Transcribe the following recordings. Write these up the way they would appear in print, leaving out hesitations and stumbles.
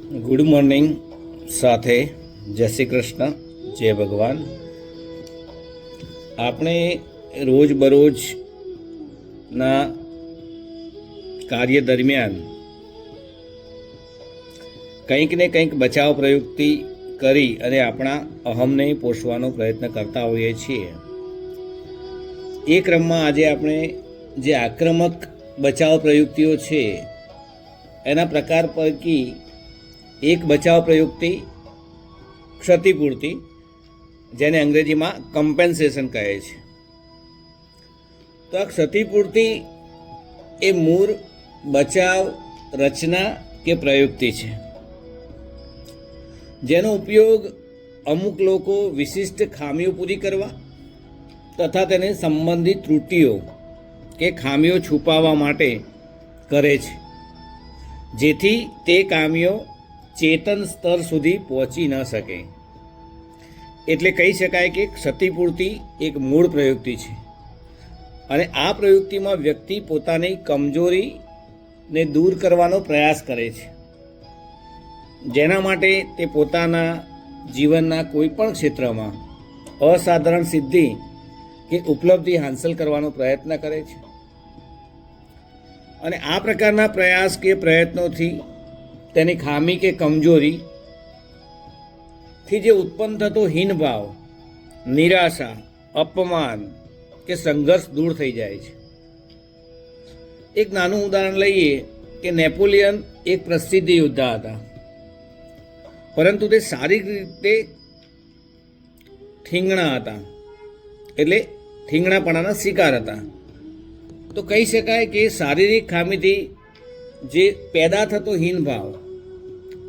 Good morning સાથે જય શ્રી કૃષ્ણ, જય ભગવાન. આપણે રોજબરોજના કાર્ય દરમિયાન કંઈક ને કંઈક બચાવ પ્રયુક્તિ કરી અને આપણા અહમને પોષવાનો પ્રયત્ન કરતા હોઈએ છીએ. એ ક્રમમાં આજે આપણે જે આક્રમક બચાવ પ્રયુક્તિઓ છે એના પ્રકાર પૈકી એક બચાવ પ્રયુક્તિ ક્ષતિપૂર્તિ, જેને અંગ્રેજીમાં કમ્પેન્સેશન કહે છે. તો આ ક્ષતિપૂર્તિ એ મૂળ બચાવ રચના કે પ્રયુક્તિ છે, જેનો ઉપયોગ અમુક લોકો વિશિષ્ટ ખામીઓ પૂરી કરવા તથા તેને સંબંધિત ત્રુટિઓ કે ખામીઓ છુપાવવા માટે કરે છે, જેથી તે ખામીઓ ચેતન સ્તર સુધી પહોંચી ન શકે. એટલે કહી શકાય કે ક્ષતિપૂર્તિ એક મૂળ પ્રયુક્તિ છે અને આ પ્રયુક્તિમાં વ્યક્તિ પોતાની કમજોરીને દૂર કરવાનો પ્રયાસ કરે છે, જેના માટે તે પોતાના જીવનના કોઈ પણ ક્ષેત્રમાં અસાધારણ સિદ્ધિ કે ઉપલબ્ધિ હાંસલ કરવાનો પ્રયત્ન કરે છે. અને આ પ્રકારના પ્રયાસ કે પ્રયત્નોથી તેની ખામી કે કમજોરીથી જે ઉત્પન્ન થતો હીનભાવ, નિરાશા, અપમાન કે સંઘર્ષ દૂર થઈ જાય છે. એક નાનું ઉદાહરણ લઈએ કે નેપોલિયન એક પ્રસિદ્ધ યોદ્ધા હતા, પરંતુ તે શારીરિક રીતે ઠીંગણા હતા, એટલે ઠીંગણાપણાના શિકાર હતા. તો કહી શકાય કે શારીરિક ખામીથી જે પેદા થતો હીનભાવ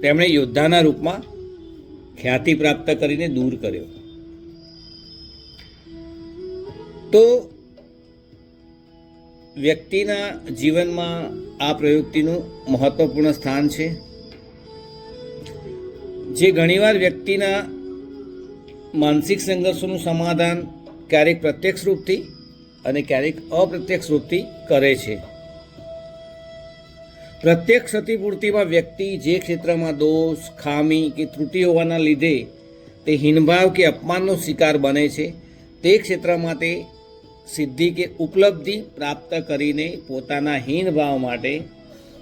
તેમણે યોદ્ધાના રૂપમાં ખ્યાતિ પ્રાપ્ત કરીને દૂર કર્યો. તો વ્યક્તિના જીવનમાં આ પ્રયુક્તિનું મહત્વપૂર્ણ સ્થાન છે, જે ઘણીવાર વ્યક્તિના માનસિક સંઘર્ષોનું સમાધાન ક્યારેક પ્રત્યક્ષ રૂપથી અને ક્યારેક અપ્રત્યક્ષ રૂપથી કરે છે. પ્રત્યક્ષ ક્ષતિપૂર્તિમાં વ્યક્તિ જે ક્ષેત્રમાં દોષ, ખામી કે ત્રુટિ હોવાના લીધે તે હીનભાવ કે અપમાનનો શિકાર બને છે, તે ક્ષેત્રમાં તે સિદ્ધિ કે ઉપલબ્ધિ પ્રાપ્ત કરીને પોતાના હીનભાવ માટે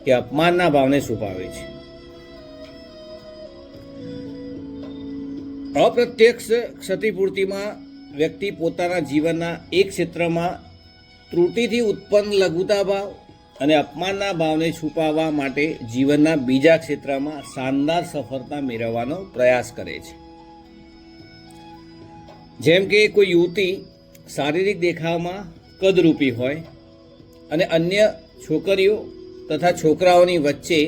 કે અપમાનના ભાવને છુપાવે છે. અપ્રત્યક્ષ ક્ષતિપૂર્તિમાં વ્યક્તિ પોતાના જીવનના એક ક્ષેત્રમાં ત્રુટિથી ઉત્પન્ન લઘુતા ભાવ અને અપમાનના ભાવને છુપાવવા માટે જીવનના બીજા ક્ષેત્રમાં શાનદાર સફળતા મેળવવાનો પ્રયાસ કરે છે. જેમ કે કોઈ યુવતી શારીરિક દેખાવમાં કદરૂપી હોય અને અન્ય છોકરીઓ તથા છોકરાઓની વચ્ચે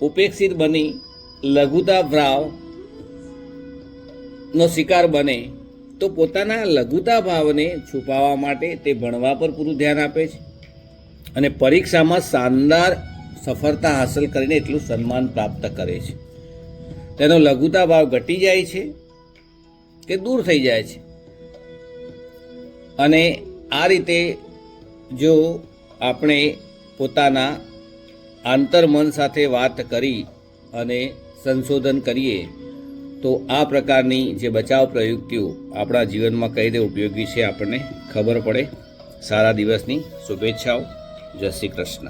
ઉપેક્ષિત બની લઘુતા ભાવનો શિકાર બને, તો પોતાના લઘુતા ભાવને છુપાવવા માટે તે ભણવા પર પૂરું ધ્યાન આપે છે અને પરીક્ષામાં શાનદાર સફળતા હાંસલ કરીને એટલું સન્માન પ્રાપ્ત કરે છે. તેનો લઘુતા ભાવ ઘટી જાય છે કે દૂર થઈ જાય છે. અને આ રીતે જો આપણે પોતાના આંતરમન સાથે વાત કરી અને સંશોધન કરીએ તો આ પ્રકારની જે બચાવ પ્રયુક્તિઓ આપણા જીવનમાં કઈ રીતે ઉપયોગી છે આપણને ખબર પડે. સારા દિવસની શુભેચ્છાઓ. જય શ્રી કૃષ્ણ.